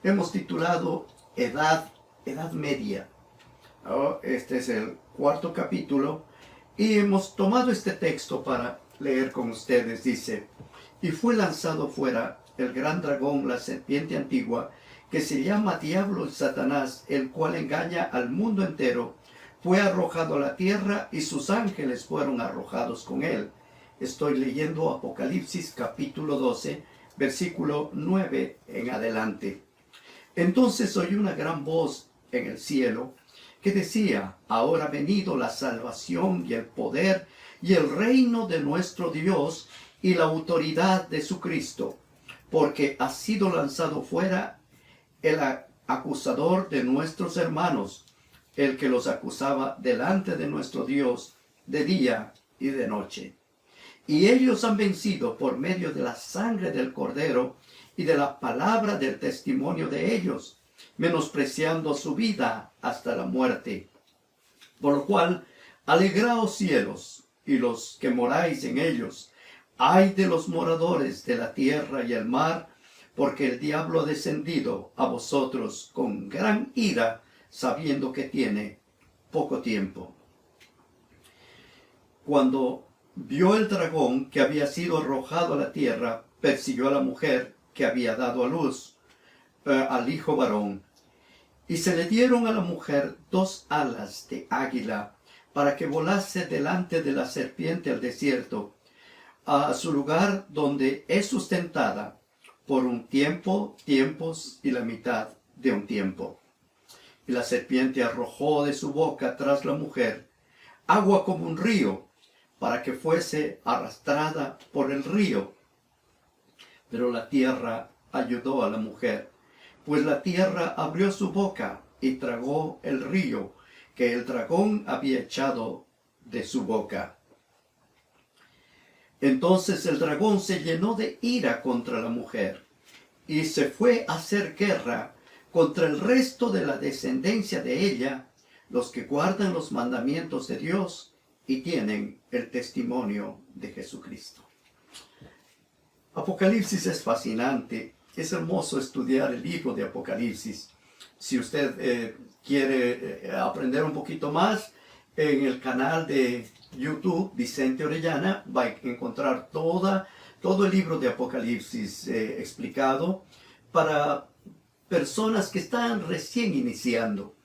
hemos titulado Edad Media. Este es el cuarto capítulo y hemos tomado este texto para leer con ustedes. Dice: y fue lanzado fuera el gran dragón, la serpiente antigua, que se llama Diablo y Satanás, el cual engaña al mundo entero. Fue arrojado a la tierra y sus ángeles fueron arrojados con él. Estoy leyendo Apocalipsis capítulo 12, versículo 9 en adelante. Entonces oí una gran voz en el cielo que decía: ahora ha venido la salvación y el poder y el reino de nuestro Dios y la autoridad de su Cristo, porque ha sido lanzado fuera el acusador de nuestros hermanos, el que los acusaba delante de nuestro Dios de día y de noche. Y ellos han vencido por medio de la sangre del Cordero y de la palabra del testimonio de ellos, menospreciando su vida hasta la muerte. Por lo cual, alegraos cielos y los que moráis en ellos. Ay de los moradores de la tierra y el mar, porque el diablo ha descendido a vosotros con gran ira, sabiendo que tiene poco tiempo. Cuando vio el dragón que había sido arrojado a la tierra, persiguió a la mujer que había dado a luz al hijo varón. Y se le dieron a la mujer 2 alas de águila, para que volase delante de la serpiente al desierto, a su lugar donde es sustentada por un tiempo, tiempos y la mitad de un tiempo. Y la serpiente arrojó de su boca tras la mujer agua como un río, para que fuese arrastrada por el río. Pero la tierra ayudó a la mujer, pues la tierra abrió su boca y tragó el río que el dragón había echado de su boca. Entonces el dragón se llenó de ira contra la mujer y se fue a hacer guerra contra el resto de la descendencia de ella, los que guardan los mandamientos de Dios y tienen el testimonio de Jesucristo. Apocalipsis es fascinante. Es hermoso estudiar el libro de Apocalipsis. Si usted quiere aprender un poquito más, en el canal de YouTube, Vicente Orellana, va a encontrar todo el libro de Apocalipsis explicado para personas que están recién iniciando.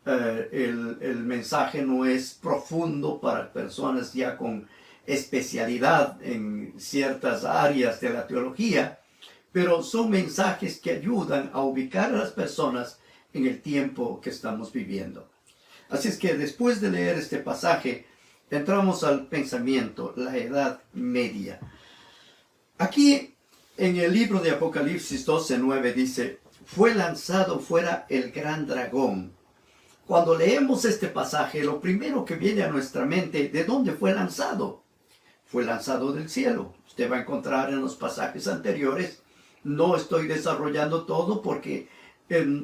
El mensaje no es profundo para personas ya con especialidad en ciertas áreas de la teología, pero son mensajes que ayudan a ubicar a las personas en el tiempo que estamos viviendo. Así es que después de leer este pasaje, entramos al pensamiento, la Edad Media. Aquí en el libro de Apocalipsis 12:9 dice: fue lanzado fuera el gran dragón. Cuando leemos este pasaje, lo primero que viene a nuestra mente, ¿de dónde fue lanzado? Fue lanzado del cielo. Usted va a encontrar en los pasajes anteriores. No estoy desarrollando todo porque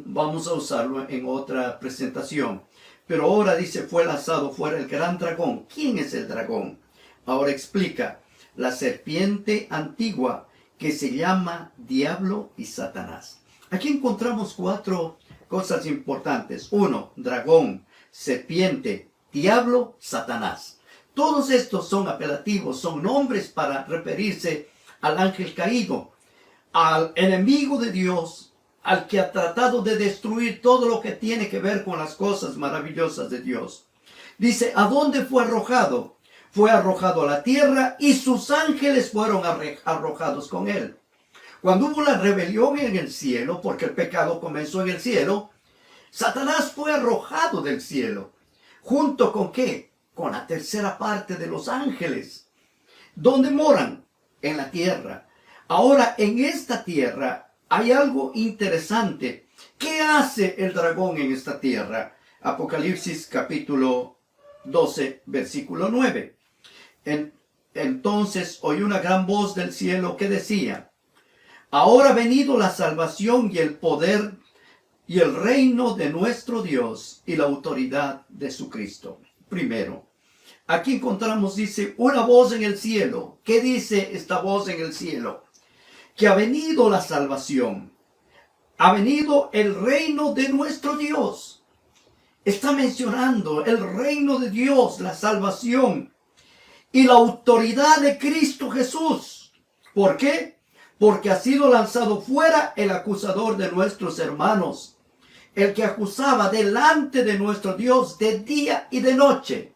vamos a usarlo en otra presentación. Pero ahora dice: fue lanzado fuera el gran dragón. ¿Quién es el dragón? Ahora explica: la serpiente antigua que se llama Diablo y Satanás. Aquí encontramos 4 cosas importantes. 1, dragón, serpiente, diablo, Satanás. Todos estos son apelativos, son nombres para referirse al ángel caído, al enemigo de Dios, al que ha tratado de destruir todo lo que tiene que ver con las cosas maravillosas de Dios. Dice: ¿a dónde fue arrojado? Fue arrojado a la tierra y sus ángeles fueron arrojados con él. Cuando hubo la rebelión en el cielo, porque el pecado comenzó en el cielo, Satanás fue arrojado del cielo. ¿Junto con qué? Con la tercera parte de los ángeles. ¿Dónde moran? En la tierra. Ahora, en esta tierra hay algo interesante. ¿Qué hace el dragón en esta tierra? Apocalipsis capítulo 12, versículo 9. Entonces oí una gran voz del cielo que decía: ahora ha venido la salvación y el poder y el reino de nuestro Dios y la autoridad de su Cristo. Primero, aquí encontramos, dice, una voz en el cielo. ¿Qué dice esta voz en el cielo? Que ha venido la salvación. ha venido el reino de nuestro Dios. Está mencionando el reino de Dios, la salvación y la autoridad de Cristo Jesús. ¿Por qué? Porque ha sido lanzado fuera el acusador de nuestros hermanos, el que acusaba delante de nuestro Dios de día y de noche.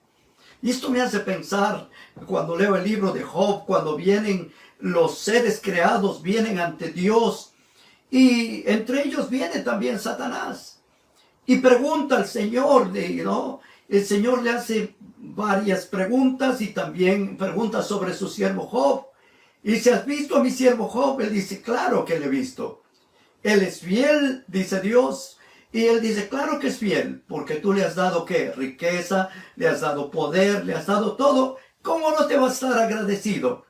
Y esto me hace pensar cuando leo el libro de Job, cuando vienen los seres creados, vienen ante Dios, y entre ellos viene también Satanás. Y pregunta al Señor, ¿no? El Señor le hace varias preguntas y también pregunta sobre su siervo Job. Y si has visto a mi siervo Job, él dice, claro que le he visto. Él es fiel, dice Dios. Y él dice, claro que es fiel, porque tú le has dado, ¿qué? Riqueza, le has dado poder, le has dado todo. ¿Cómo no te va a estar agradecido?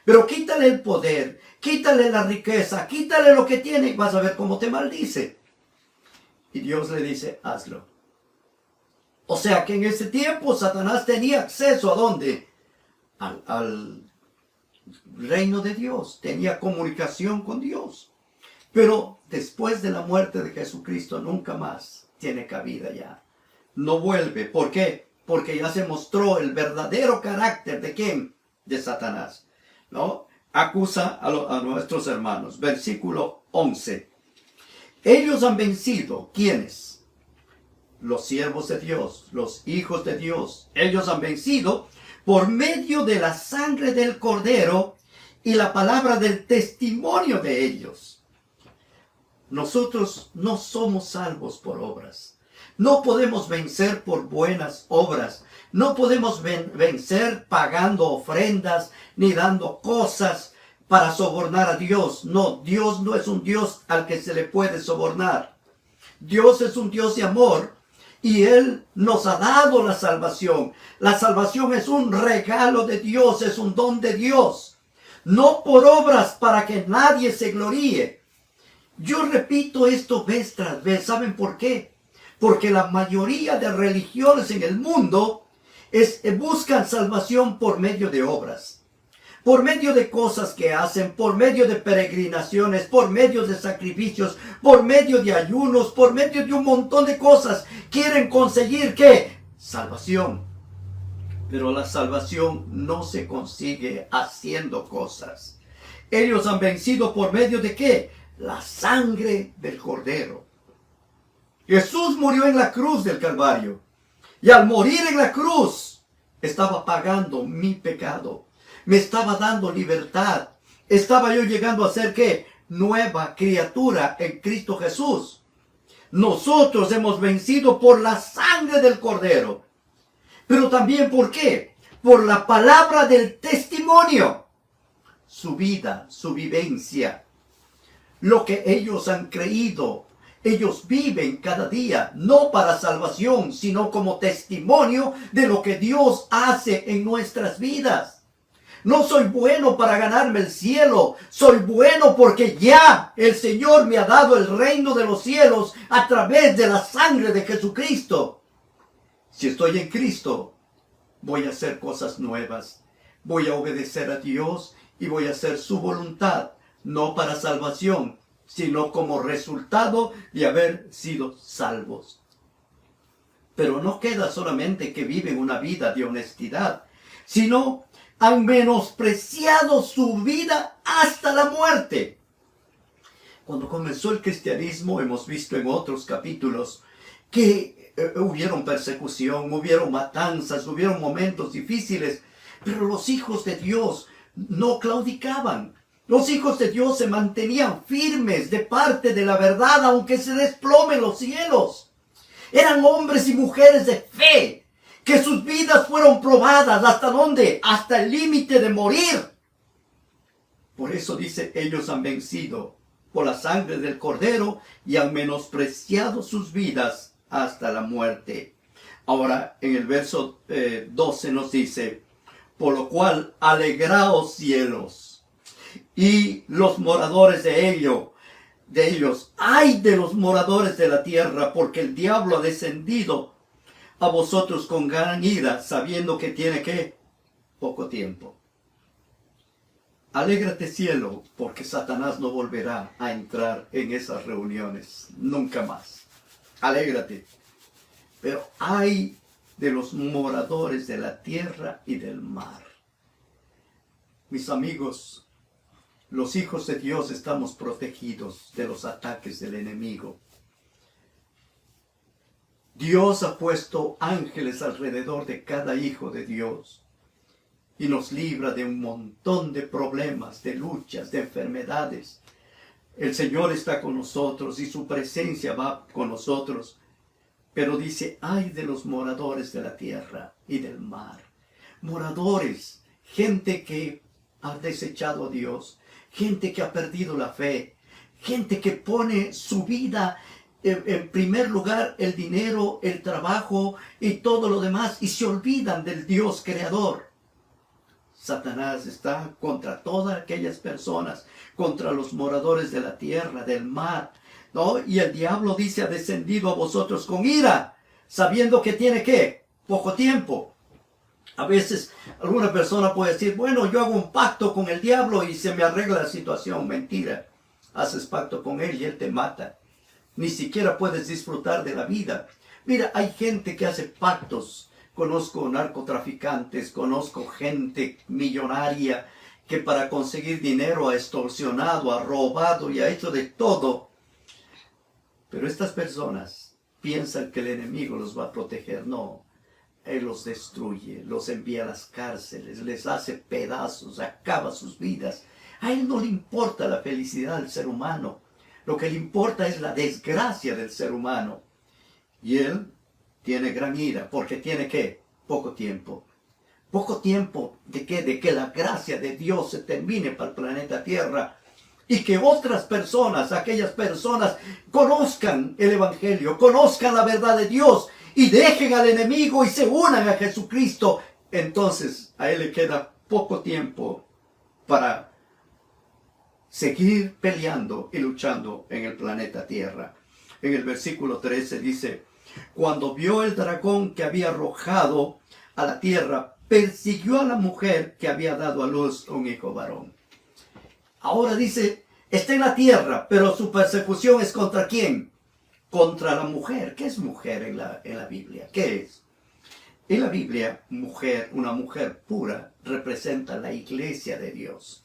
Pero quítale el poder, quítale la riqueza, quítale lo que tiene y vas a ver cómo te maldice. Y Dios le dice, hazlo. O sea que en ese tiempo Satanás tenía acceso ¿a dónde? Al reino de Dios, tenía comunicación con Dios. Pero después de la muerte de Jesucristo nunca más tiene cabida ya. No vuelve. ¿Por qué? Porque ya se mostró el verdadero carácter de ¿quién? De Satanás. ¿No? Acusa a nuestros hermanos. Versículo 11. Ellos han vencido. ¿Quiénes? Los siervos de Dios, los hijos de Dios. Ellos han vencido por medio de la sangre del Cordero y la palabra del testimonio de ellos. Nosotros no somos salvos por obras. No podemos vencer por buenas obras. No podemos vencer pagando ofrendas ni dando cosas para sobornar a Dios. No, Dios no es un Dios al que se le puede sobornar. Dios es un Dios de amor y Él nos ha dado la salvación. La salvación es un regalo de Dios, es un don de Dios. No por obras para que nadie se gloríe. Yo repito esto vez tras vez. ¿Saben por qué? Porque la mayoría de religiones en el mundo buscan salvación por medio de obras. Por medio de cosas que hacen, por medio de peregrinaciones, por medio de sacrificios, por medio de ayunos, por medio de un montón de cosas. Quieren conseguir ¿qué? Salvación. Pero la salvación no se consigue haciendo cosas. Ellos han vencido por medio de ¿qué? La sangre del Cordero. Jesús murió en la cruz del Calvario. Y al morir en la cruz, estaba pagando mi pecado. Me estaba dando libertad. Estaba yo llegando a ser ¿qué? Nueva criatura en Cristo Jesús. Nosotros hemos vencido por la sangre del Cordero. Pero también ¿por qué? Por la palabra del testimonio. Su vida, su vivencia. Lo que ellos han creído. Ellos viven cada día, no para salvación, sino como testimonio de lo que Dios hace en nuestras vidas. No soy bueno para ganarme el cielo. Soy bueno porque ya el Señor me ha dado el reino de los cielos a través de la sangre de Jesucristo. Si estoy en Cristo, voy a hacer cosas nuevas. Voy a obedecer a Dios y voy a hacer su voluntad, no para salvación, sino como resultado de haber sido salvos. Pero no queda solamente que viven una vida de honestidad, sino han menospreciado su vida hasta la muerte. Cuando comenzó el cristianismo, hemos visto en otros capítulos que hubieron persecución, hubieron matanzas, hubieron momentos difíciles, pero los hijos de Dios no claudicaban. Los hijos de Dios se mantenían firmes de parte de la verdad, aunque se desplomen los cielos. Eran hombres y mujeres de fe, que sus vidas fueron probadas. ¿Hasta dónde? Hasta el límite de morir. Por eso dice, ellos han vencido por la sangre del Cordero y han menospreciado sus vidas hasta la muerte. Ahora, en el verso 12 nos dice, por lo cual, alegraos cielos, y los moradores de ellos, ay de los moradores de la tierra, porque el diablo ha descendido a vosotros con gran ira, sabiendo que tiene ¿qué? Poco tiempo. Alégrate, cielo, porque Satanás no volverá a entrar en esas reuniones, nunca más. Alégrate. Pero ay de los moradores de la tierra y del mar. Mis amigos, los hijos de Dios estamos protegidos de los ataques del enemigo. Dios ha puesto ángeles alrededor de cada hijo de Dios y nos libra de un montón de problemas, de luchas, de enfermedades. El Señor está con nosotros y su presencia va con nosotros. Pero dice, ay de los moradores de la tierra y del mar. Moradores, gente que ha desechado a Dios, gente que ha perdido la fe, gente que pone su vida en primer lugar, el dinero, el trabajo y todo lo demás, y se olvidan del Dios creador. Satanás está contra todas aquellas personas, contra los moradores de la tierra, del mar, ¿no? Y el diablo dice, ha descendido a vosotros con ira, sabiendo que tiene, ¿qué? Poco tiempo. A veces alguna persona puede decir, bueno, yo hago un pacto con el diablo y se me arregla la situación. Mentira. Haces pacto con él y él te mata. Ni siquiera puedes disfrutar de la vida. Mira, hay gente que hace pactos. Conozco narcotraficantes, conozco gente millonaria que para conseguir dinero ha extorsionado, ha robado y ha hecho de todo. Pero estas personas piensan que el enemigo los va a proteger. No, él los destruye, los envía a las cárceles, les hace pedazos, acaba sus vidas. A él no le importa la felicidad del ser humano. Lo que le importa es la desgracia del ser humano. Y él tiene gran ira, porque tiene ¿qué? Poco tiempo. Poco tiempo de qué? De que la gracia de Dios se termine para el planeta Tierra. Y que otras personas, aquellas personas, conozcan el Evangelio, conozcan la verdad de Dios y dejen al enemigo y se unan a Jesucristo. Entonces a él le queda poco tiempo para seguir peleando y luchando en el planeta Tierra. En el versículo 13 dice, cuando vio el dragón que había arrojado a la tierra, persiguió a la mujer que había dado a luz un hijo varón. Ahora dice, está en la tierra, pero su persecución es ¿contra quién? Contra la mujer. ¿Qué es mujer en la Biblia? ¿Qué es? En la Biblia, mujer, una mujer pura, representa la iglesia de Dios,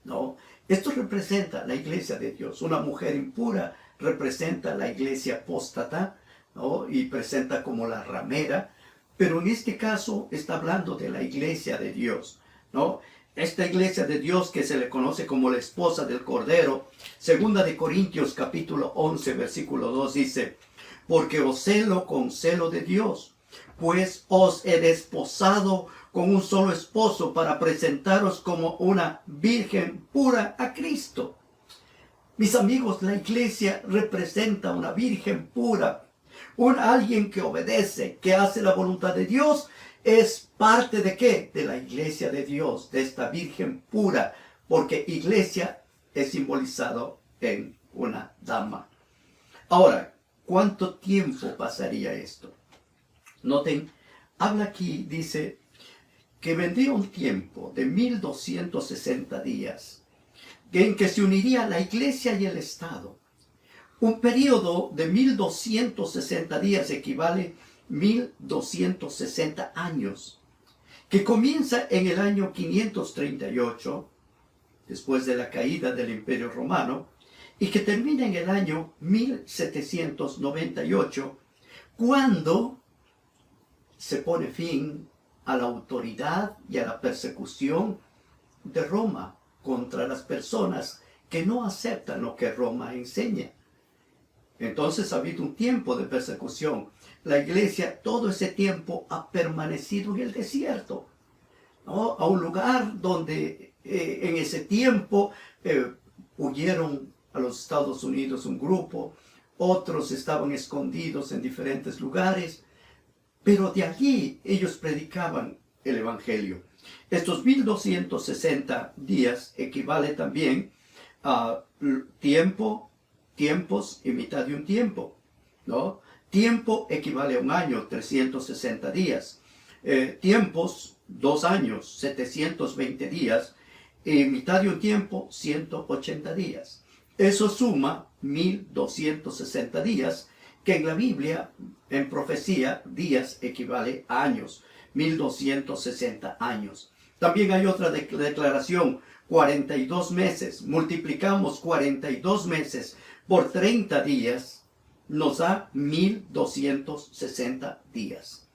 ¿no? Esto representa la iglesia de Dios. Una mujer impura representa la iglesia apóstata, ¿no? Y presenta como la ramera. Pero en este caso está hablando de la iglesia de Dios, ¿no? Esta iglesia de Dios que se le conoce como la esposa del Cordero. Segunda de Corintios capítulo 11 versículo 2 dice, porque os celo con celo de Dios, pues os he desposado con un solo esposo para presentaros como una virgen pura a Cristo. Mis amigos, la iglesia representa una virgen pura, alguien que obedece, que hace la voluntad de Dios. Es parte de ¿qué? De la iglesia de Dios, de esta virgen pura, porque iglesia es simbolizado en una dama. Ahora, ¿cuánto tiempo pasaría esto? Noten, habla aquí, dice que vendría un tiempo de 1260 días, en que se uniría la iglesia y el Estado. Un periodo de 1260 días equivale a 1260 años, que comienza en el año 538, después de la caída del Imperio Romano, y que termina en el año 1798, cuando se pone fin a la autoridad y a la persecución de Roma contra las personas que no aceptan lo que Roma enseña. Entonces ha habido un tiempo de persecución. La iglesia todo ese tiempo ha permanecido en el desierto, ¿no? A un lugar donde en ese tiempo huyeron a los Estados Unidos un grupo, otros estaban escondidos en diferentes lugares, pero de allí ellos predicaban el Evangelio. Estos 1260 días equivale también a tiempos y mitad de un tiempo, ¿no? Tiempo equivale a un año, 360 días. Tiempos, 2 años, 720 días. y mitad de un tiempo, 180 días. Eso suma 1260 días, que en la Biblia, en profecía, días equivale a años, 1260 años. También hay otra declaración, 42 meses. Multiplicamos 42 meses por 30 días, nos da 1260 días.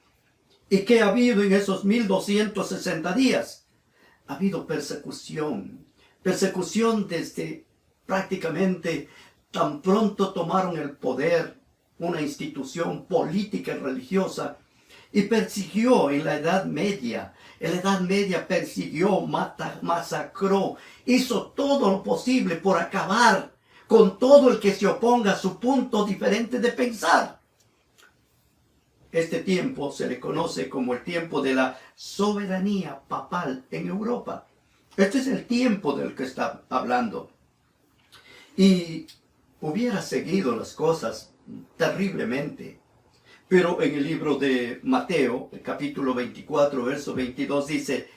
¿Y qué ha habido en esos 1260 días? Ha habido persecución. Persecución desde prácticamente tan pronto tomaron el poder una institución política y religiosa y persiguió en la Edad Media. En la Edad Media persiguió, masacró, hizo todo lo posible por acabar con todo el que se oponga a su punto diferente de pensar. Este tiempo se le conoce como el tiempo de la soberanía papal en Europa. Este es el tiempo del que está hablando. Y hubiera seguido las cosas terriblemente. Pero en el libro de Mateo, el capítulo 24, verso 22, dice: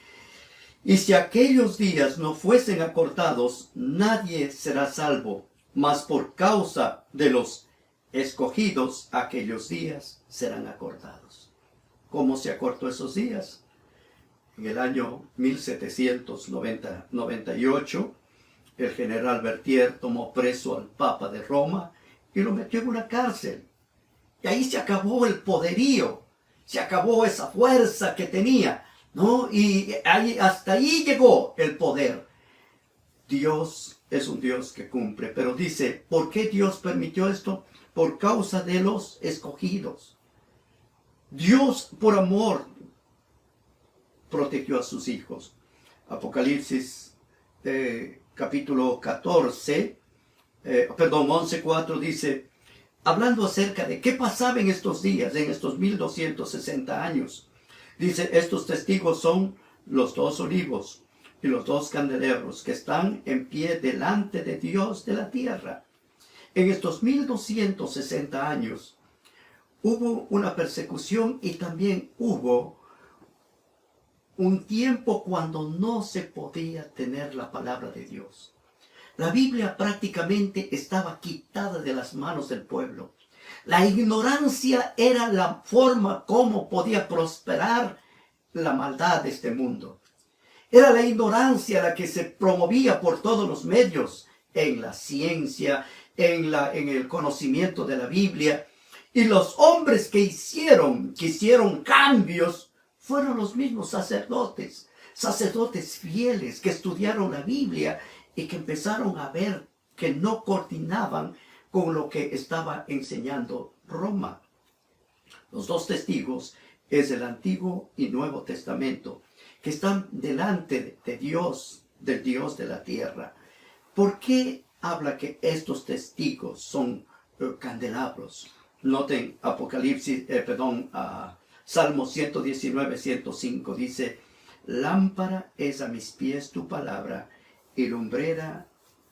y si aquellos días no fuesen acortados, nadie será salvo, mas por causa de los escogidos, aquellos días serán acortados. ¿Cómo se acortó esos días? En el año 1798, el general Berthier tomó preso al Papa de Roma y lo metió en una cárcel. Y ahí se acabó el poderío, se acabó esa fuerza que tenía, ¿no? Y hasta ahí llegó el poder. Dios es un Dios que cumple, pero dice, ¿por qué Dios permitió esto? Por causa de los escogidos. Dios, por amor, protegió a sus hijos. Apocalipsis capítulo 11:4 dice, hablando acerca de qué pasaba en estos días, en estos 1260 años. Dice, estos testigos son los dos olivos y los dos candelabros que están en pie delante de Dios de la tierra. En estos 1260 años hubo una persecución y también hubo un tiempo cuando no se podía tener la palabra de Dios. La Biblia prácticamente estaba quitada de las manos del pueblo. La ignorancia era la forma como podía prosperar la maldad de este mundo. Era la ignorancia la que se promovía por todos los medios, en la ciencia, en el conocimiento de la Biblia. Y los hombres que hicieron cambios fueron los mismos sacerdotes fieles que estudiaron la Biblia y que empezaron a ver que no coordinaban con lo que estaba enseñando Roma. Los dos testigos es el Antiguo y Nuevo Testamento, que están delante de Dios, del Dios de la tierra. ¿Por qué habla que estos testigos son candelabros? Noten Salmo 119:105 dice, lámpara es a mis pies tu palabra y lumbrera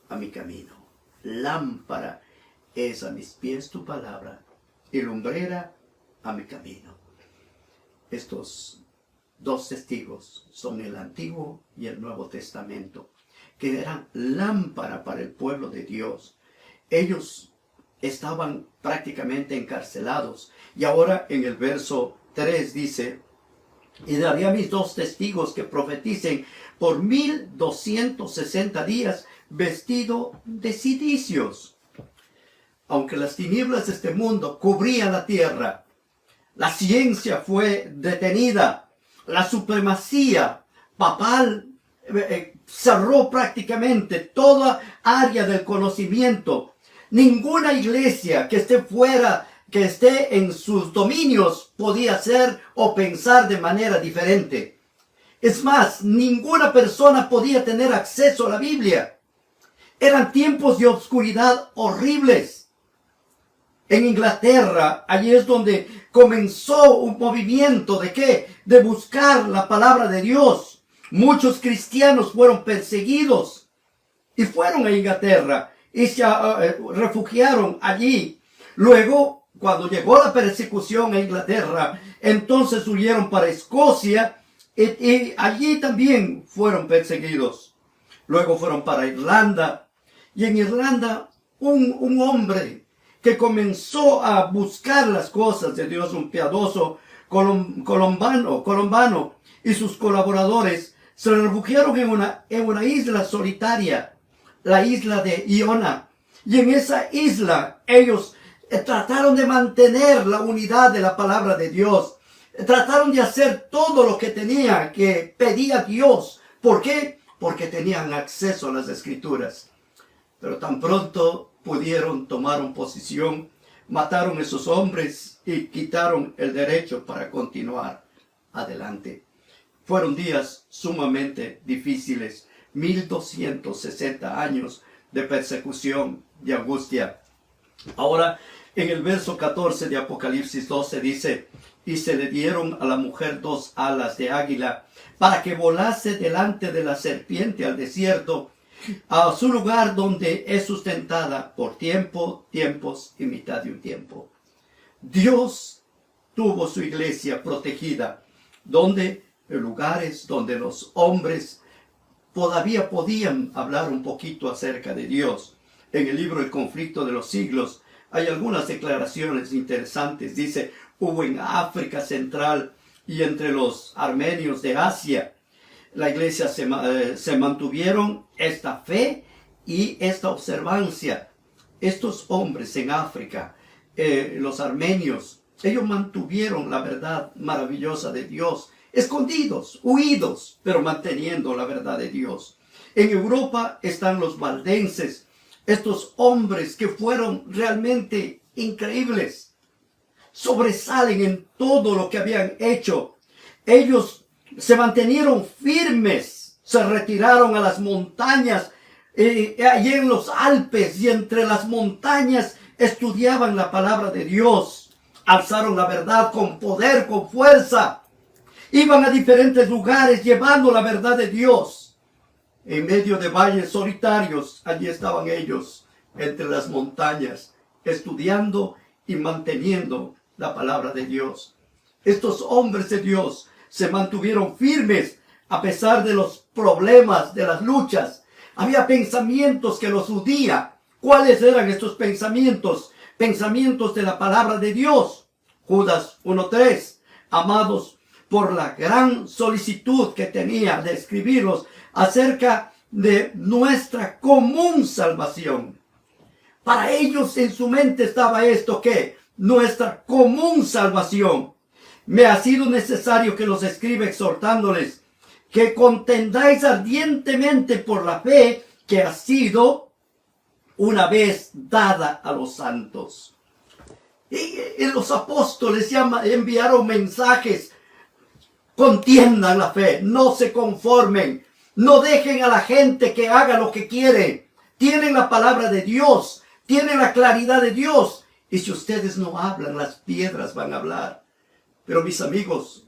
a mi camino. Lámpara es a mis pies tu palabra y lumbrera a mi camino. Estos dos testigos son el Antiguo y el Nuevo Testamento, que eran lámpara para el pueblo de Dios. Ellos estaban prácticamente encarcelados. Y ahora en el verso 3 dice, y daré a mis dos testigos que profeticen por 1260 días vestido de cilicios. Aunque las tinieblas de este mundo cubrían la tierra, la ciencia fue detenida, la supremacía papal cerró prácticamente toda área del conocimiento. Ninguna iglesia que esté fuera, que esté en sus dominios, podía hacer o pensar de manera diferente. Es más, ninguna persona podía tener acceso a la Biblia. Eran tiempos de oscuridad horribles. En Inglaterra, allí es donde comenzó un movimiento ¿de qué? De buscar la palabra de Dios. Muchos cristianos fueron perseguidos y fueron a Inglaterra y se refugiaron allí. Luego, cuando llegó la persecución a Inglaterra, entonces huyeron para Escocia y allí también fueron perseguidos. luego fueron para Irlanda, y en Irlanda un hombre que comenzó a buscar las cosas de Dios, un piadoso colombano y sus colaboradores, se refugiaron en una isla solitaria, la isla de Iona. Y en esa isla ellos trataron de mantener la unidad de la palabra de Dios. Trataron de hacer todo lo que que pedía Dios. ¿Por qué? Porque tenían acceso a las Escrituras. Pero tan pronto pudieron tomar una posición, mataron a esos hombres y quitaron el derecho para continuar adelante. Fueron días sumamente difíciles, 1260 años de persecución, de angustia. Ahora, en el verso 14 de Apocalipsis 12 dice: y se le dieron a la mujer 2 alas de águila para que volase delante de la serpiente al desierto, a su lugar donde es sustentada por tiempo, tiempos y mitad de un tiempo. Dios tuvo su iglesia protegida, donde en lugares donde los hombres todavía podían hablar un poquito acerca de Dios. En el libro El conflicto de los siglos hay algunas declaraciones interesantes. Dice: hubo en África Central y entre los armenios de Asia, la iglesia se mantuvieron esta fe y esta observancia. Estos hombres en África, los armenios, ellos mantuvieron la verdad maravillosa de Dios, escondidos, huidos, pero manteniendo la verdad de Dios. En Europa están los valdenses, estos hombres que fueron realmente increíbles, sobresalen en todo lo que habían hecho. Ellos se mantenieron firmes, se retiraron a las montañas, allí en los Alpes y entre las montañas estudiaban la palabra de Dios, alzaron la verdad con poder, con fuerza, iban a diferentes lugares llevando la verdad de Dios. En medio de valles solitarios, allí estaban ellos, entre las montañas, estudiando y manteniendo la palabra de Dios. Estos hombres de Dios se mantuvieron firmes a pesar de los problemas, de las luchas. Había pensamientos que los hundían. ¿Cuáles eran estos pensamientos? Pensamientos de la palabra de Dios. Judas 1:3. Amados, por la gran solicitud que tenía de escribirlos acerca de nuestra común salvación. Para ellos en su mente estaba esto, que nuestra común salvación. Me ha sido necesario que los escriba exhortándoles que contendáis ardientemente por la fe que ha sido una vez dada a los santos. Y los apóstoles enviaron mensajes: contiendan la fe, no se conformen, no dejen a la gente que haga lo que quiere. Tienen la palabra de Dios, tienen la claridad de Dios, y si ustedes no hablan, las piedras van a hablar. Pero mis amigos,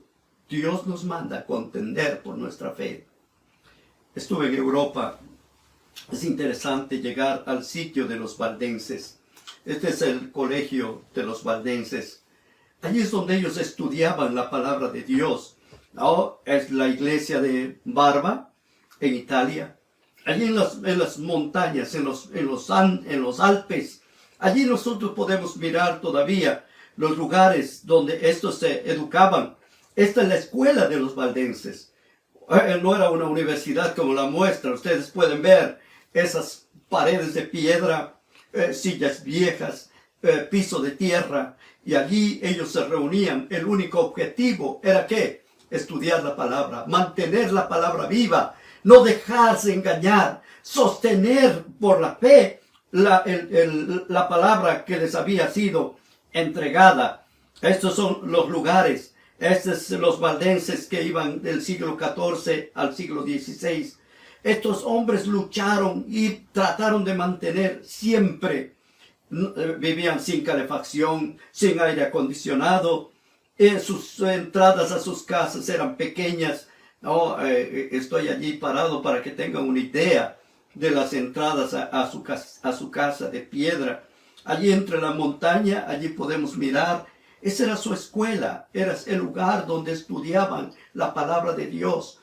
Dios nos manda a contender por nuestra fe. Estuve en Europa. Es interesante llegar al sitio de los valdenses. Este es el colegio de los valdenses. Allí es donde ellos estudiaban la palabra de Dios. ¿No? Es la iglesia de Barba, en Italia. Allí en las montañas, en los Alpes. Allí nosotros podemos mirar todavía los lugares donde estos se educaban. Esta es la escuela de los valdenses. No era una universidad como la muestra. Ustedes pueden ver esas paredes de piedra, sillas viejas, piso de tierra. Y allí ellos se reunían. El único objetivo era ¿qué? Estudiar la palabra, mantener la palabra viva, no dejarse engañar, sostener por la fe la palabra que les había sido entregada. Estos son los lugares. Estos son los valdenses que iban del siglo XIV al siglo XVI. Estos hombres lucharon y trataron de mantener siempre. Vivían sin calefacción, sin aire acondicionado. Sus entradas a sus casas eran pequeñas. Estoy allí parado para que tengan una idea de las entradas a su casa de piedra. Allí entre la montaña, allí podemos mirar. Esa era su escuela, era el lugar donde estudiaban la palabra de Dios.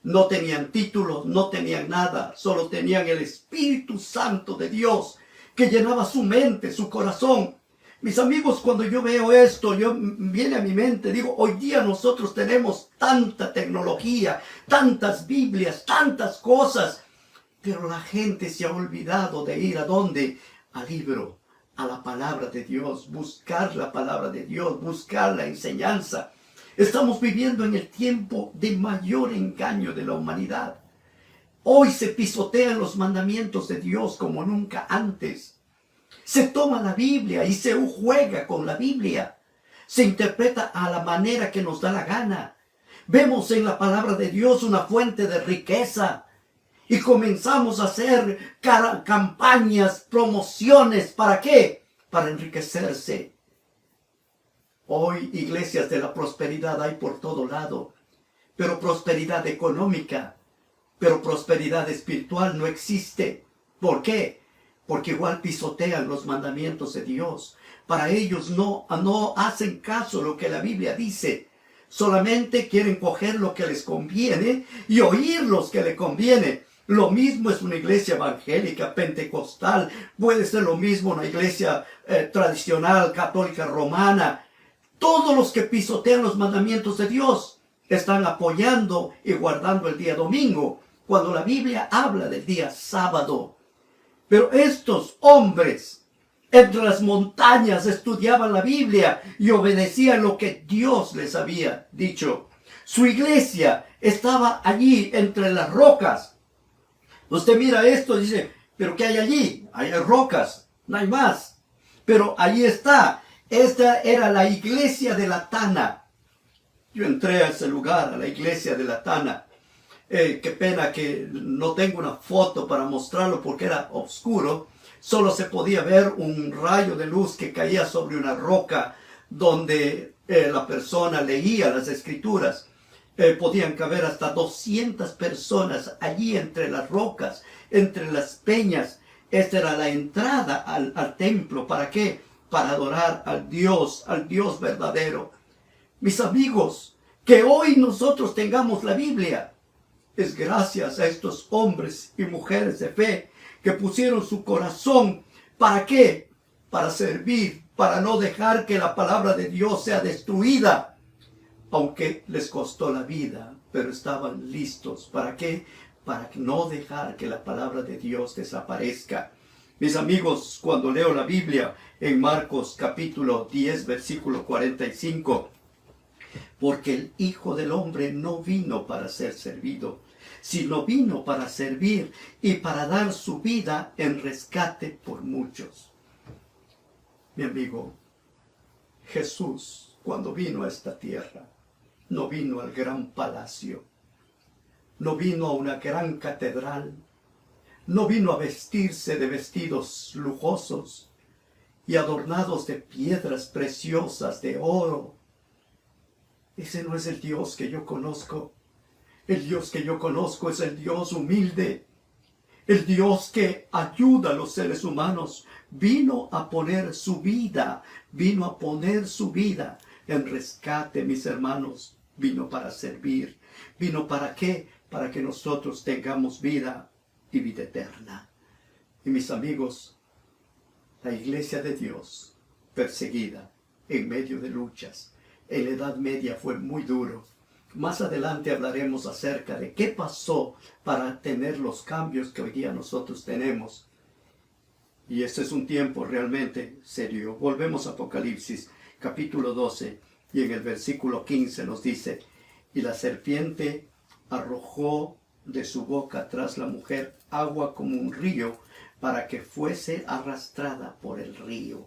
no tenían títulos, no tenían nada, solo tenían el Espíritu Santo de Dios que llenaba su mente, su corazón. Mis amigos, cuando yo veo esto, viene a mi mente, digo, hoy día nosotros tenemos tanta tecnología, tantas Biblias, tantas cosas, pero la gente se ha olvidado de ir ¿a dónde? Al libro, a la palabra de Dios, buscar la palabra de Dios, buscar la enseñanza. Estamos viviendo en el tiempo de mayor engaño de la humanidad. Hoy se pisotean los mandamientos de Dios como nunca antes. Se toma la Biblia y se juega con la Biblia. Se interpreta a la manera que nos da la gana. Vemos en la palabra de Dios una fuente de riqueza. Y comenzamos a hacer campañas, promociones. ¿Para qué? Para enriquecerse. Hoy iglesias de la prosperidad hay por todo lado. Pero prosperidad económica, pero prosperidad espiritual no existe. ¿Por qué? Porque igual pisotean los mandamientos de Dios. Para ellos no hacen caso a lo que la Biblia dice. Solamente quieren coger lo que les conviene y oír lo que les conviene. Lo mismo es una iglesia evangélica, pentecostal. Puede ser lo mismo una iglesia tradicional, católica, romana. Todos los que pisotean los mandamientos de Dios están apoyando y guardando el día domingo, cuando la Biblia habla del día sábado. Pero estos hombres entre las montañas estudiaban la Biblia y obedecían lo que Dios les había dicho. Su iglesia estaba allí entre las rocas. Usted mira esto y dice, ¿pero qué hay allí? Hay rocas, no hay más. Pero allí está. Esta era la iglesia de la Tana. Yo entré a ese lugar, a la iglesia de la Tana. Qué pena que no tengo una foto para mostrarlo porque era oscuro. Solo se podía ver un rayo de luz que caía sobre una roca donde la persona leía las escrituras. Podían caber hasta 200 personas allí entre las rocas, entre las peñas. Esta era la entrada al templo. ¿Para qué? Para adorar al Dios verdadero. Mis amigos, que hoy nosotros tengamos la Biblia es gracias a estos hombres y mujeres de fe que pusieron su corazón. ¿Para qué? Para servir, para no dejar que la palabra de Dios sea destruida. Aunque les costó la vida, pero estaban listos. ¿Para qué? Para no dejar que la palabra de Dios desaparezca. Mis amigos, cuando leo la Biblia en Marcos capítulo 10, versículo 45, porque el Hijo del Hombre no vino para ser servido, sino vino para servir y para dar su vida en rescate por muchos. Mi amigo, Jesús, cuando vino a esta tierra, no vino al gran palacio, no vino a una gran catedral, no vino a vestirse de vestidos lujosos y adornados de piedras preciosas, de oro. Ese no es el Dios que yo conozco. El Dios que yo conozco es el Dios humilde, el Dios que ayuda a los seres humanos. Vino a poner su vida en rescate, mis hermanos. Vino para servir. ¿Vino para qué? Para que nosotros tengamos vida y vida eterna. Y mis amigos, la iglesia de Dios, perseguida, en medio de luchas, en la Edad Media fue muy duro. Más adelante hablaremos acerca de qué pasó para tener los cambios que hoy día nosotros tenemos. Y este es un tiempo realmente serio. Volvemos a Apocalipsis, capítulo 12, y en el versículo 15 nos dice, y la serpiente arrojó de su boca tras la mujer agua como un río, para que fuese arrastrada por el río.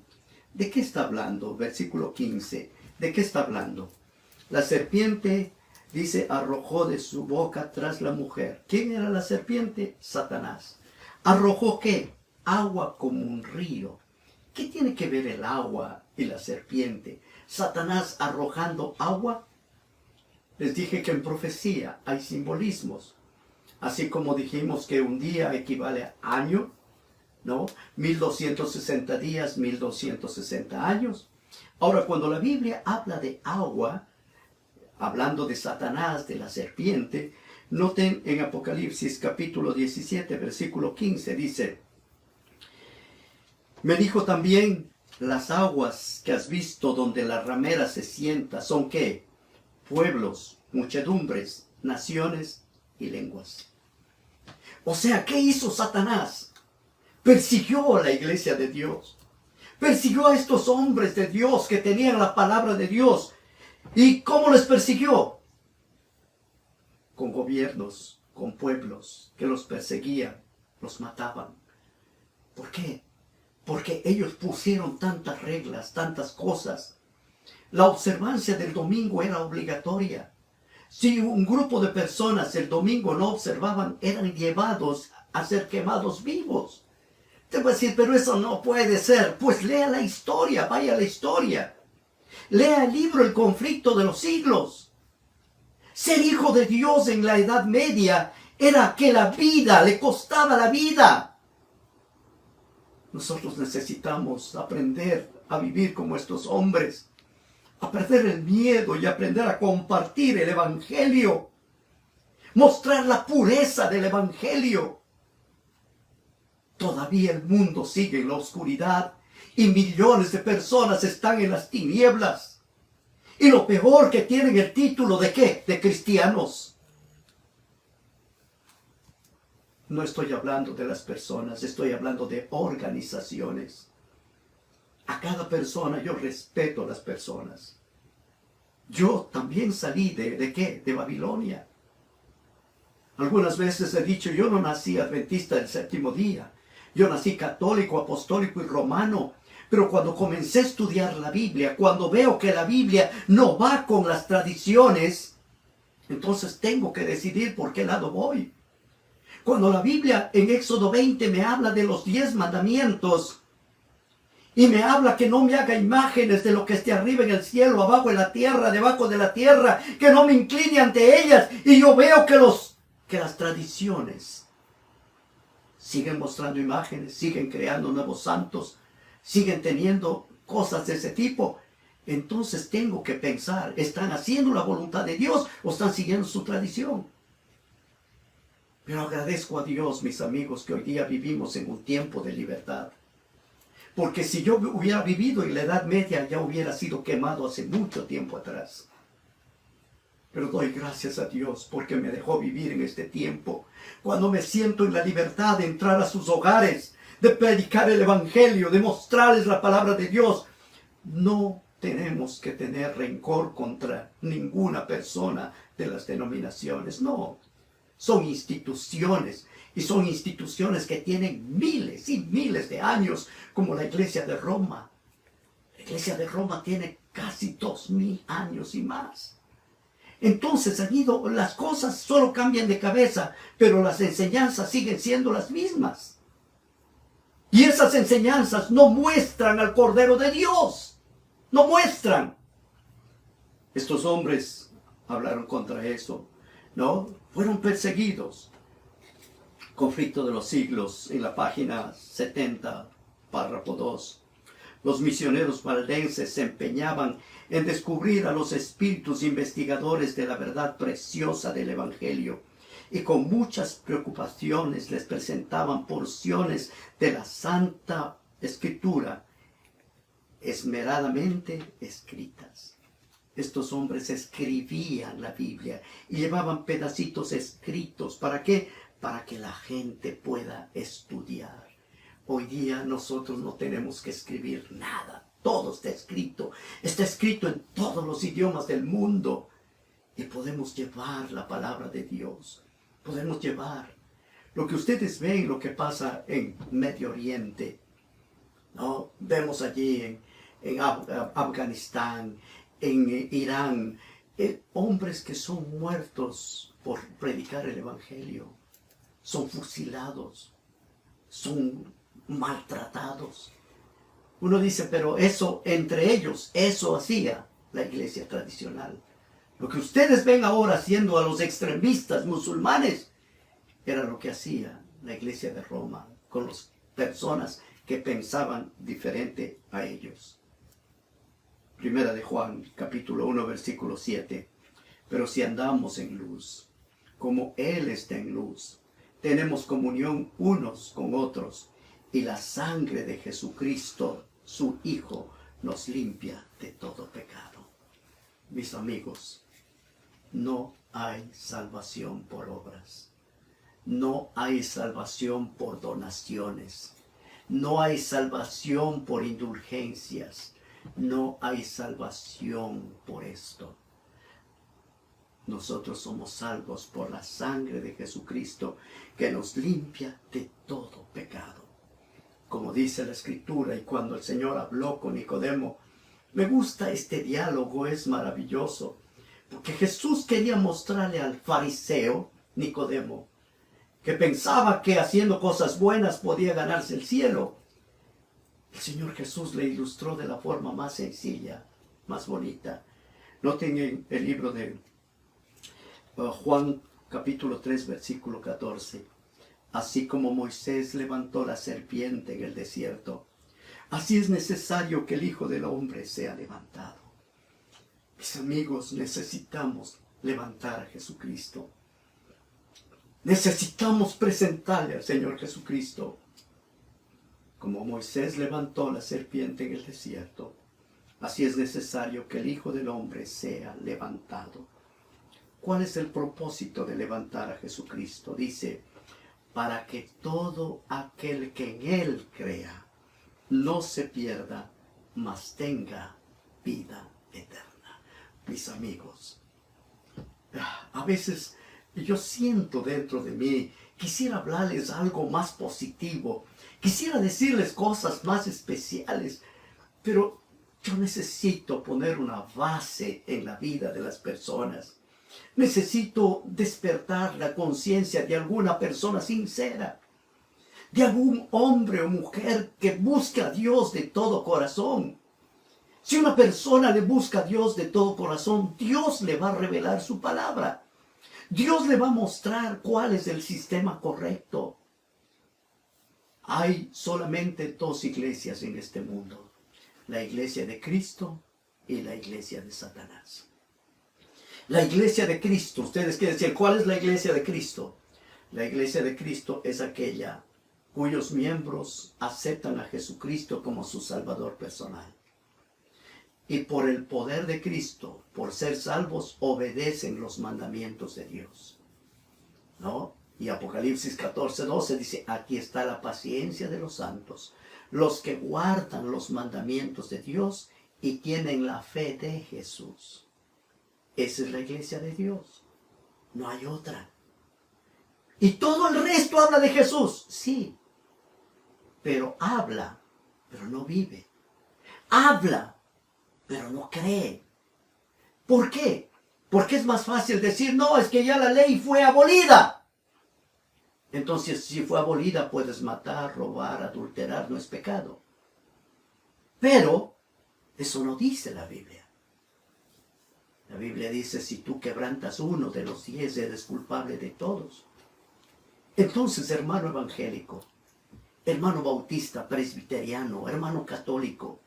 ¿De qué está hablando? Versículo 15. ¿De qué está hablando? La serpiente, dice, arrojó de su boca tras la mujer. ¿Quién era la serpiente? Satanás. ¿Arrojó qué? Agua como un río. ¿Qué tiene que ver el agua y la serpiente? ¿Satanás arrojando agua? Les dije que en profecía hay simbolismos. Así como dijimos que un día equivale a año, ¿no? 1260 días, 1260 años. Ahora, cuando la Biblia habla de agua, hablando de Satanás, de la serpiente, Noten en Apocalipsis capítulo 17, versículo 15, dice: me dijo también, las aguas que has visto donde la ramera se sienta, ¿son qué? Pueblos, muchedumbres, naciones y lenguas. O sea, ¿qué hizo Satanás? Persiguió a la iglesia de Dios. Persiguió a estos hombres de Dios que tenían la palabra de Dios. ¿Y cómo les persiguió? Con gobiernos, con pueblos que los perseguían, los mataban. ¿Por qué? Porque ellos pusieron tantas reglas, tantas cosas. La observancia del domingo era obligatoria. Si un grupo de personas el domingo no observaban, eran llevados a ser quemados vivos. Te voy a decir, pero eso no puede ser. Pues lea la historia, vaya a la historia. Lea el libro El conflicto de los siglos. Ser hijo de Dios en la Edad Media era que la vida, le costaba la vida. Nosotros necesitamos aprender a vivir como estos hombres, a perder el miedo y aprender a compartir el Evangelio, mostrar la pureza del Evangelio. Todavía el mundo sigue en la oscuridad y millones de personas están en las tinieblas. Y lo peor, que tienen el título de ¿qué? De cristianos. No estoy hablando de las personas, estoy hablando de organizaciones. A cada persona yo respeto a las personas. Yo también salí ¿de qué? De Babilonia. Algunas veces he dicho, yo no nací adventista del séptimo día. Yo nací católico, apostólico y romano. Pero cuando comencé a estudiar la Biblia, cuando veo que la Biblia no va con las tradiciones, entonces tengo que decidir por qué lado voy. Cuando la Biblia en Éxodo 20 me habla de los 10 mandamientos y me habla que no me haga imágenes de lo que esté arriba en el cielo, abajo en la tierra, debajo de la tierra, que no me incline ante ellas, y yo veo que las tradiciones siguen mostrando imágenes, siguen creando nuevos santos, siguen teniendo cosas de ese tipo. Entonces tengo que pensar, ¿están haciendo la voluntad de Dios o están siguiendo su tradición? Pero agradezco a Dios, mis amigos, que hoy día vivimos en un tiempo de libertad. Porque si yo hubiera vivido en la Edad Media, ya hubiera sido quemado hace mucho tiempo atrás. Pero doy gracias a Dios porque me dejó vivir en este tiempo, cuando me siento en la libertad de entrar a sus hogares, de predicar el Evangelio, de mostrarles la palabra de Dios. No tenemos que tener rencor contra ninguna persona de las denominaciones, no. Son instituciones, y son instituciones que tienen miles y miles de años, como la Iglesia de Roma. La Iglesia de Roma tiene casi 2000 años y más. Entonces, las cosas solo cambian de cabeza, pero las enseñanzas siguen siendo las mismas. Y esas enseñanzas no muestran al Cordero de Dios. No muestran. Estos hombres hablaron contra eso, ¿no? Fueron perseguidos. Conflicto de los siglos, en la página 70, párrafo 2. Los misioneros valdenses se empeñaban en descubrir a los espíritus investigadores de la verdad preciosa del Evangelio, y con muchas preocupaciones les presentaban porciones de la Santa Escritura esmeradamente escritas. Estos hombres escribían la Biblia y llevaban pedacitos escritos. ¿Para qué? Para que la gente pueda estudiar. Hoy día nosotros no tenemos que escribir nada. Todo está escrito. Está escrito en todos los idiomas del mundo. Y podemos llevar la palabra de Dios. Podemos llevar lo que ustedes ven, lo que pasa en Medio Oriente, ¿no? Vemos allí en Afganistán, en Irán, hombres que son muertos por predicar el Evangelio. Son fusilados, son maltratados. Uno dice, pero eso entre ellos, eso hacía la iglesia tradicional. Lo que ustedes ven ahora haciendo a los extremistas musulmanes era lo que hacía la iglesia de Roma con las personas que pensaban diferente a ellos. Primera de Juan, capítulo 1, versículo 7. Pero si andamos en luz, como Él está en luz. Tenemos comunión unos con otros y la sangre de Jesucristo, su Hijo, nos limpia de todo pecado. Mis amigos, no hay salvación por obras. No hay salvación por donaciones. No hay salvación por indulgencias. No hay salvación por esto. Nosotros somos salvos por la sangre de Jesucristo que nos limpia de todo pecado. Como dice la Escritura, y cuando el Señor habló con Nicodemo, me gusta este diálogo, es maravilloso, porque Jesús quería mostrarle al fariseo Nicodemo, que pensaba que haciendo cosas buenas podía ganarse el cielo. El Señor Jesús le ilustró de la forma más sencilla, más bonita. Noten el libro de Juan capítulo 3, versículo 14. Así como Moisés levantó la serpiente en el desierto, así es necesario que el Hijo del Hombre sea levantado. Mis amigos, necesitamos levantar a Jesucristo. Necesitamos presentarle al Señor Jesucristo. Como Moisés levantó la serpiente en el desierto, así es necesario que el Hijo del Hombre sea levantado. ¿Cuál es el propósito de levantar a Jesucristo? Dice, para que todo aquel que en Él crea no se pierda, mas tenga vida eterna. Mis amigos, a veces yo siento dentro de mí, quisiera hablarles algo más positivo, quisiera decirles cosas más especiales, pero yo necesito poner una base en la vida de las personas. Necesito despertar la conciencia de alguna persona sincera, de algún hombre o mujer que busca a Dios de todo corazón. Si una persona le busca a Dios de todo corazón, Dios le va a revelar su palabra. Dios le va a mostrar cuál es el sistema correcto. Hay solamente dos iglesias en este mundo: la iglesia de Cristo y la iglesia de Satanás. La iglesia de Cristo, ustedes quieren decir, ¿cuál es la iglesia de Cristo? La iglesia de Cristo es aquella cuyos miembros aceptan a Jesucristo como su Salvador personal. Y por el poder de Cristo, por ser salvos, obedecen los mandamientos de Dios. ¿No? Y Apocalipsis 14:12 dice, aquí está la paciencia de los santos, los que guardan los mandamientos de Dios y tienen la fe de Jesús. Esa es la iglesia de Dios. No hay otra. Y todo el resto habla de Jesús. Sí. Pero habla, pero no vive. Habla, pero no cree. ¿Por qué? Porque es más fácil decir, no, es que ya la ley fue abolida. Entonces, si fue abolida, puedes matar, robar, adulterar, no es pecado. Pero eso no dice la Biblia. La Biblia dice, si tú quebrantas uno de los 10, eres culpable de todos. Entonces, hermano evangélico, hermano bautista, presbiteriano, hermano católico,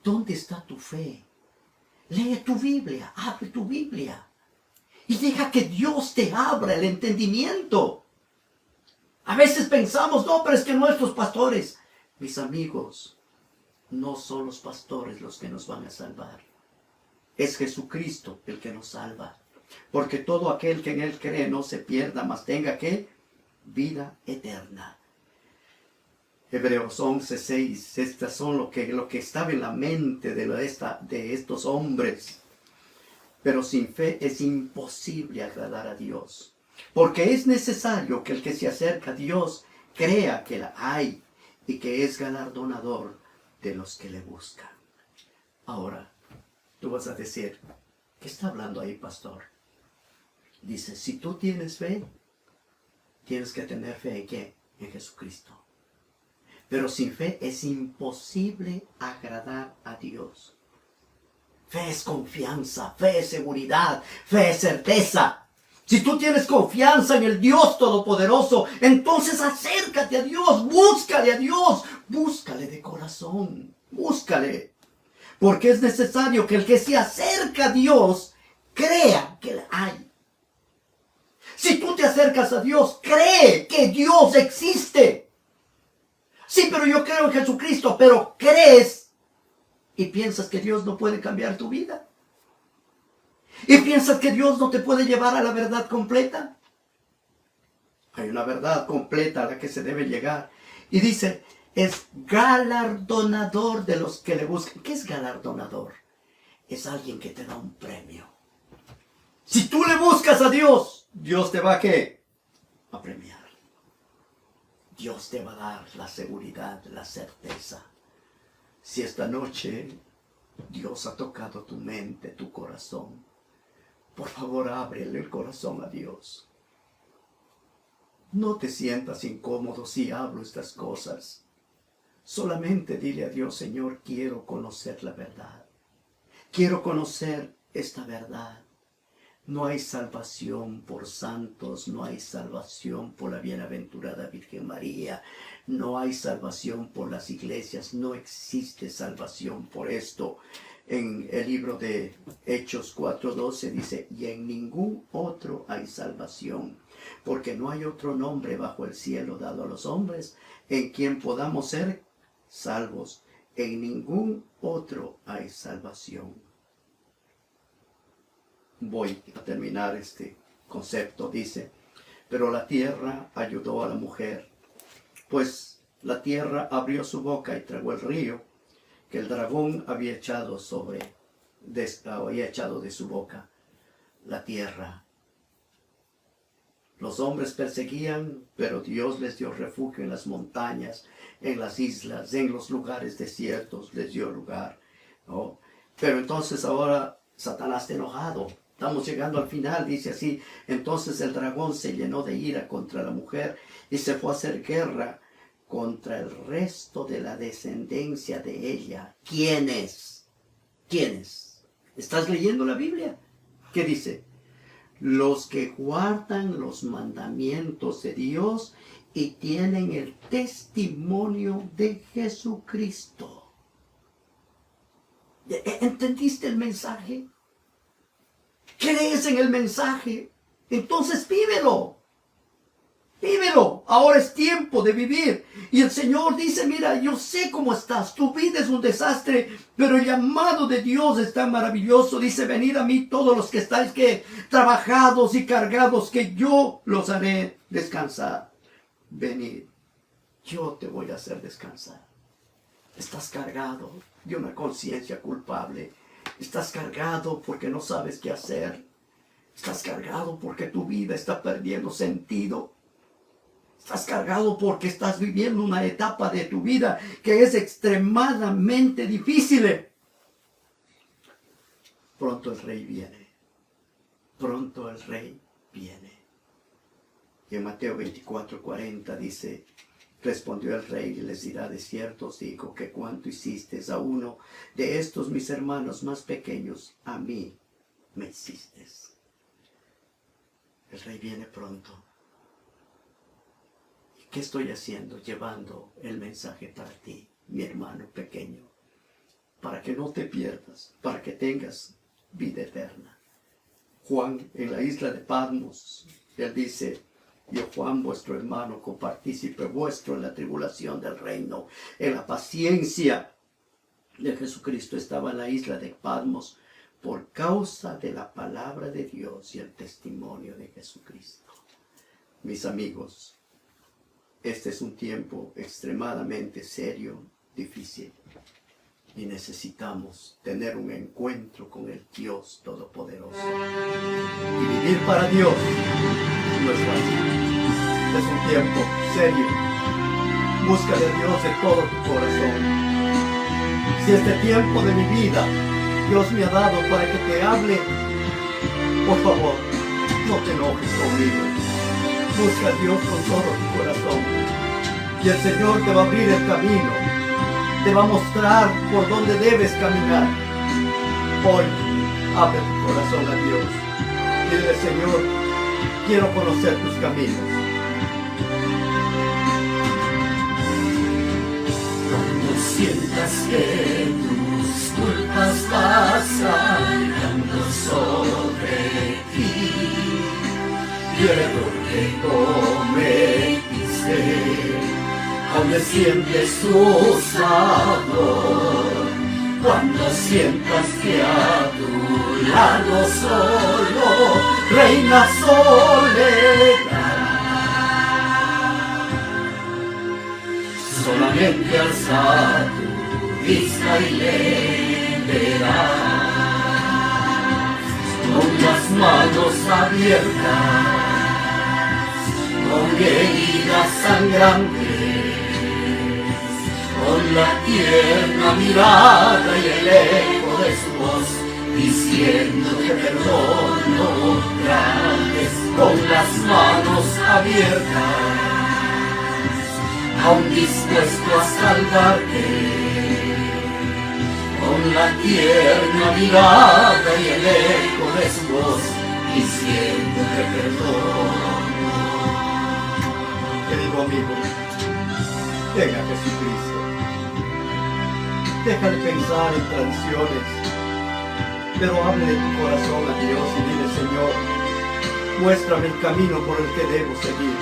¿dónde está tu fe? Lee tu Biblia, abre tu Biblia y deja que Dios te abra el entendimiento. A veces pensamos, no, pero es que nuestros pastores, mis amigos, no son los pastores los que nos van a salvar. Es Jesucristo el que nos salva. Porque todo aquel que en Él cree no se pierda, mas tenga ¿qué? Vida eterna. Hebreos 11:6. Estas son lo que estaba en la mente de estos hombres. Pero sin fe es imposible agradar a Dios. Porque es necesario que el que se acerca a Dios crea que la hay y que es galardonador de los que le buscan. Ahora, tú vas a decir, ¿qué está hablando ahí, pastor? Dice, si tú tienes fe, tienes que tener fe en ¿qué? En Jesucristo. Pero sin fe es imposible agradar a Dios. Fe es confianza, fe es seguridad, fe es certeza. Si tú tienes confianza en el Dios Todopoderoso, entonces acércate a Dios, búscale a Dios, búscale de corazón, búscale. Porque es necesario que el que se acerca a Dios crea que la hay. Si acercas a Dios, cree que Dios existe. Sí, pero yo creo en Jesucristo, pero crees y piensas que Dios no puede cambiar tu vida. Y piensas que Dios no te puede llevar a la verdad completa. Hay una verdad completa a la que se debe llegar. Y dice, es galardonador de los que le buscan. ¿Qué es galardonador? Es alguien que te da un premio. Si tú le buscas a Dios, Dios te va a ¿qué? A premiar. Dios te va a dar la seguridad, la certeza. Si esta noche Dios ha tocado tu mente, tu corazón, por favor ábrele el corazón a Dios. No te sientas incómodo si hablo estas cosas. Solamente dile a Dios, Señor, quiero conocer la verdad. Quiero conocer esta verdad. No hay salvación por santos, no hay salvación por la bienaventurada Virgen María, no hay salvación por las iglesias, no existe salvación por esto. En el libro de Hechos 4:12 dice, y en ningún otro hay salvación, porque no hay otro nombre bajo el cielo dado a los hombres en quien podamos ser salvos. En ningún otro hay salvación. Voy a terminar este concepto. Dice, pero la tierra ayudó a la mujer, pues la tierra abrió su boca y tragó el río que el dragón había echado de su boca. La tierra. Los hombres perseguían, pero Dios les dio refugio en las montañas, en las islas, en los lugares desiertos les dio lugar, ¿no? Pero entonces ahora Satanás está enojado. Estamos llegando al final, dice así. Entonces el dragón se llenó de ira contra la mujer y se fue a hacer guerra contra el resto de la descendencia de ella. ¿Quiénes? ¿Quiénes? ¿Estás leyendo la Biblia? ¿Qué dice? Los que guardan los mandamientos de Dios y tienen el testimonio de Jesucristo. ¿Entendiste el mensaje? ¿Crees en el mensaje? Entonces vívelo. Vívelo. Ahora es tiempo de vivir. Y el Señor dice, mira, yo sé cómo estás. Tu vida es un desastre, pero el llamado de Dios está maravilloso. Dice, venid a mí todos los que estáis trabajados y cargados, que yo los haré descansar. Venid. Yo te voy a hacer descansar. Estás cargado de una conciencia culpable. Estás cargado porque no sabes qué hacer. Estás cargado porque tu vida está perdiendo sentido. Estás cargado porque estás viviendo una etapa de tu vida que es extremadamente difícil. Pronto el Rey viene. Pronto el Rey viene. Y en Mateo 24:40 dice, respondió el Rey y les dirá, de cierto os digo que cuanto hicisteis a uno de estos mis hermanos más pequeños, a mí me hicisteis. El Rey viene pronto. ¿Y qué estoy haciendo? Llevando el mensaje para ti, mi hermano pequeño, para que no te pierdas, para que tengas vida eterna. Juan, en la isla de Patmos, él dice, yo, Juan, vuestro hermano, copartícipe vuestro en la tribulación del reino, en la paciencia de Jesucristo, estaba en la isla de Patmos por causa de la palabra de Dios y el testimonio de Jesucristo. Mis amigos, este es un tiempo extremadamente serio, difícil, y necesitamos tener un encuentro con el Dios Todopoderoso. Y vivir para Dios no es fácil. Es un tiempo serio. Búscale a Dios de todo tu corazón. Si este tiempo de mi vida Dios me ha dado para que te hable, por favor, no te enojes conmigo. Busca a Dios con todo tu corazón. Y el Señor te va a abrir el camino. Te va a mostrar por dónde debes caminar. Hoy, abre tu corazón a Dios. Dile, Señor, quiero conocer tus caminos. Cuando sientas que tus culpas pasan sobre ti, quiero que cometiste, aún sientes su sabor. Cuando sientas que a tu lado solo reina soledad, solamente alza tu vista y le verás con las manos abiertas, con heridas sangrantes, con la tierna mirada y el eco de su voz, diciéndote perdón no grandes, con las manos abiertas, aún dispuesto a salvarte, con la tierna mirada y el eco de su voz, diciéndote perdón. Querido amigo, ven a Jesucristo. Deja de pensar en tradiciones, pero hable de tu corazón a Dios y dile: Señor, muéstrame el camino por el que debo seguir.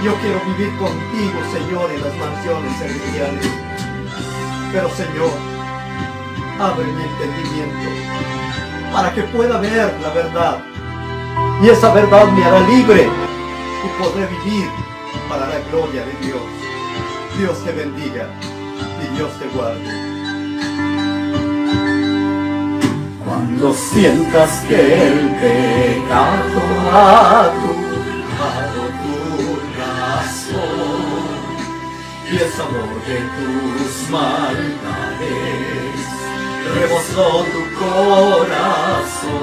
Yo quiero vivir contigo, Señor, en las mansiones celestiales. Pero, Señor, abre mi entendimiento para que pueda ver la verdad. Y esa verdad me hará libre y podré vivir para la gloria de Dios. Dios te bendiga y Dios te guarde. Cuando sientas que el pecado ha turbado tu razón y el sabor de tus maldades rebosó tu corazón,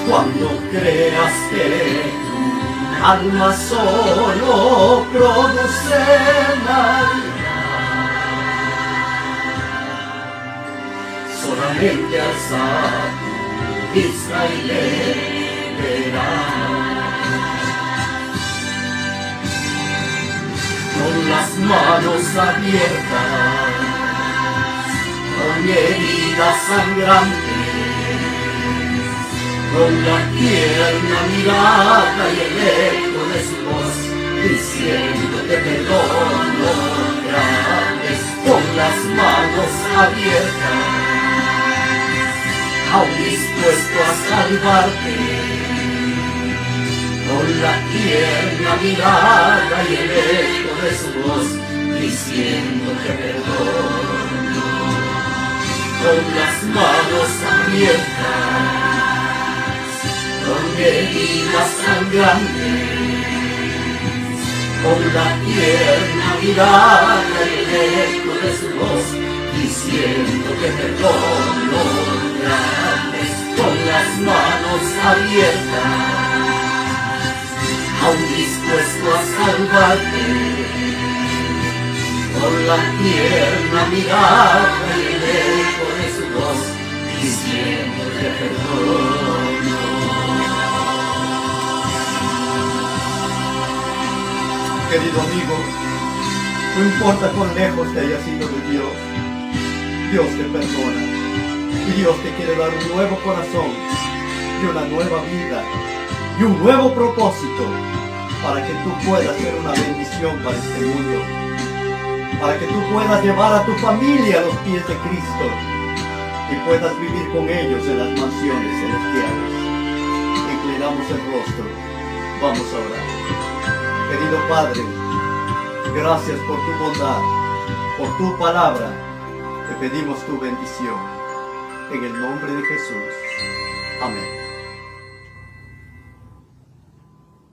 cuando creas que tu alma solo produce maldad, solamente alza tu vista y le verás con las manos abiertas, con heridas sangrantes, con la tierna mirada y el eco de su voz, diciéndote perdón no grandes, con las manos abiertas, aún dispuesto a salvarte, con la tierna mirada y el eco de su voz, diciéndote perdón, con las manos abiertas, con heridas sangrantes, con la tierna mirada y el eco de su voz, diciéndote perdón no grandes, con las manos abiertas, aún dispuesto a salvarte, con la tierna mirada y el eco de su voz, diciéndote perdón. Querido amigo, no importa cuán lejos te hayas ido de Dios, Dios te perdona y Dios te quiere dar un nuevo corazón y una nueva vida y un nuevo propósito para que tú puedas ser una bendición para este mundo, para que tú puedas llevar a tu familia a los pies de Cristo y puedas vivir con ellos en las mansiones celestiales. Inclinamos el rostro, vamos a orar. Querido Padre, gracias por tu bondad, por tu palabra. Te pedimos tu bendición. En el nombre de Jesús. Amén.